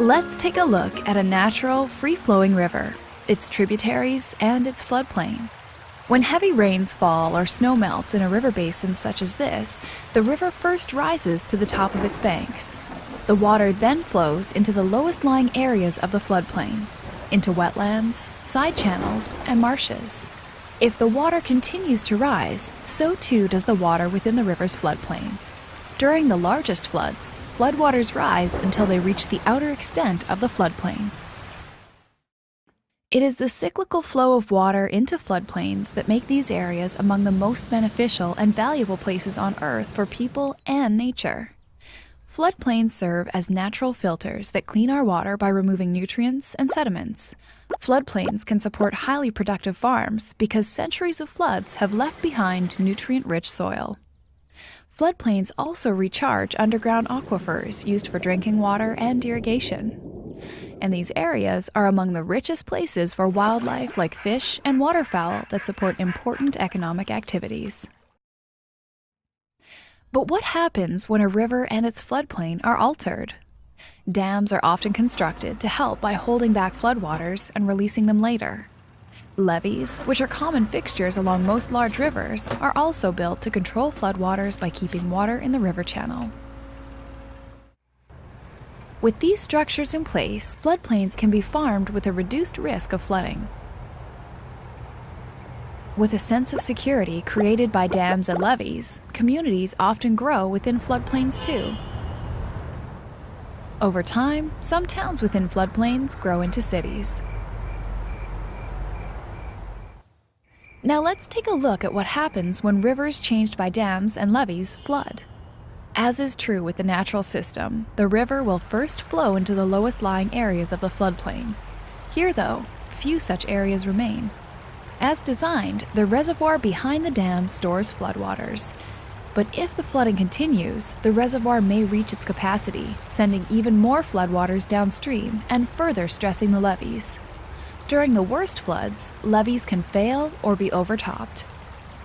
Let's take a look at a natural, free-flowing river, its tributaries, and its floodplain. When heavy rains fall or snow melts in a river basin such as this, the river first rises to the top of its banks. The water then flows into the lowest lying areas of the floodplain, into wetlands, side channels, and marshes. If the water continues to rise, so too does the water within the river's floodplain. During the largest floods, floodwaters rise until they reach the outer extent of the floodplain. It is the cyclical flow of water into floodplains that make these areas among the most beneficial and valuable places on Earth for people and nature. Floodplains serve as natural filters that clean our water by removing nutrients and sediments. Floodplains can support highly productive farms because centuries of floods have left behind nutrient-rich soil. Floodplains also recharge underground aquifers used for drinking water and irrigation. And these areas are among the richest places for wildlife like fish and waterfowl that support important economic activities. But what happens when a river and its floodplain are altered? Dams are often constructed to help by holding back floodwaters and releasing them later. Levees, which are common fixtures along most large rivers, are also built to control floodwaters by keeping water in the river channel. With these structures in place, floodplains can be farmed with a reduced risk of flooding. With a sense of security created by dams and levees, communities often grow within floodplains too. Over time, some towns within floodplains grow into cities. Now let's take a look at what happens when rivers changed by dams and levees flood. As is true with the natural system, the river will first flow into the lowest lying areas of the floodplain. Here, though, few such areas remain. As designed, the reservoir behind the dam stores floodwaters. But if the flooding continues, the reservoir may reach its capacity, sending even more floodwaters downstream and further stressing the levees. During the worst floods, levees can fail or be overtopped.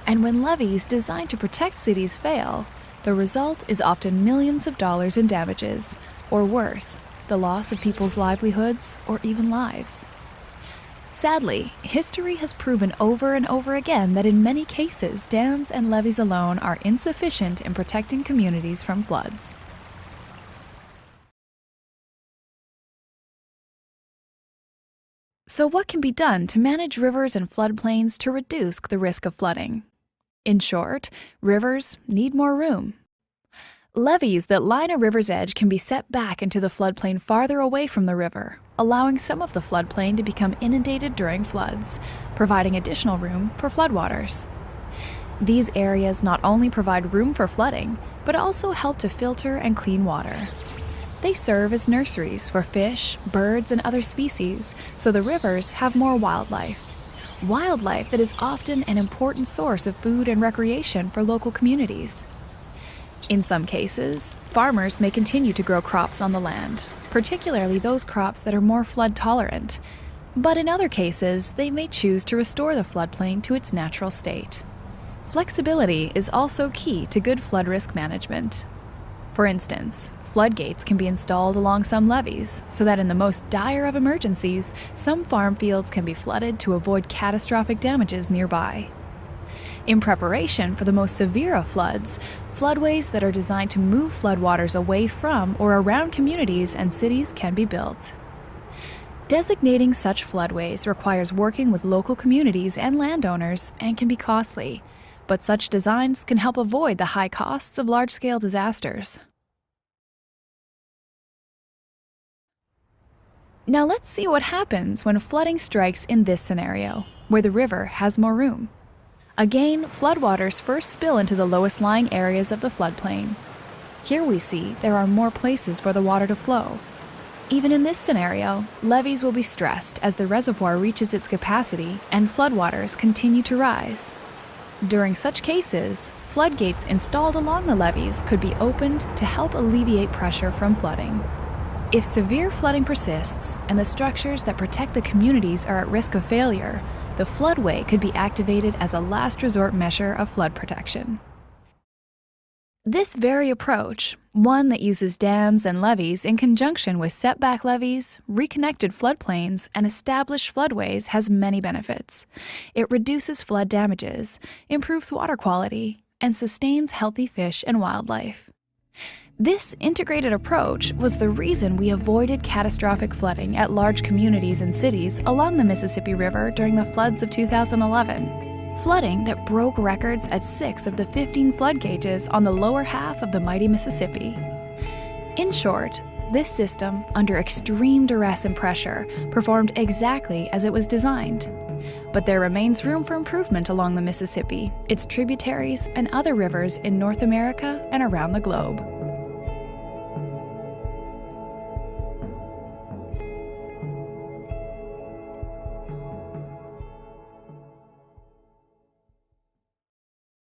And when levees designed to protect cities fail, the result is often millions of dollars in damages, or worse, the loss of people's livelihoods or even lives. Sadly, history has proven over and over again that in many cases, dams and levees alone are insufficient in protecting communities from floods. So what can be done to manage rivers and floodplains to reduce the risk of flooding? In short, rivers need more room. Levees that line a river's edge can be set back into the floodplain farther away from the river, allowing some of the floodplain to become inundated during floods, providing additional room for floodwaters. These areas not only provide room for flooding, but also help to filter and clean water. They serve as nurseries for fish, birds, and other species, so the rivers have more wildlife. Wildlife that is often an important source of food and recreation for local communities. In some cases, farmers may continue to grow crops on the land, particularly those crops that are more flood tolerant. But in other cases, they may choose to restore the floodplain to its natural state. Flexibility is also key to good flood risk management. For instance, floodgates can be installed along some levees so that in the most dire of emergencies, some farm fields can be flooded to avoid catastrophic damages nearby. In preparation for the most severe of floods, floodways that are designed to move floodwaters away from or around communities and cities can be built. Designating such floodways requires working with local communities and landowners and can be costly, but such designs can help avoid the high costs of large-scale disasters. Now let's see what happens when flooding strikes in this scenario, where the river has more room. Again, floodwaters first spill into the lowest lying areas of the floodplain. Here we see there are more places for the water to flow. Even in this scenario, levees will be stressed as the reservoir reaches its capacity and floodwaters continue to rise. During such cases, floodgates installed along the levees could be opened to help alleviate pressure from flooding. If severe flooding persists and the structures that protect the communities are at risk of failure, the floodway could be activated as a last resort measure of flood protection. This very approach, one that uses dams and levees in conjunction with setback levees, reconnected floodplains, and established floodways, has many benefits. It reduces flood damages, improves water quality, and sustains healthy fish and wildlife. This integrated approach was the reason we avoided catastrophic flooding at large communities and cities along the Mississippi River during the floods of 2011. Flooding that broke records at 6 of the 15 flood gauges on the lower half of the mighty Mississippi. In short, this system, under extreme duress and pressure, performed exactly as it was designed. But there remains room for improvement along the Mississippi, its tributaries, and other rivers in North America and around the globe.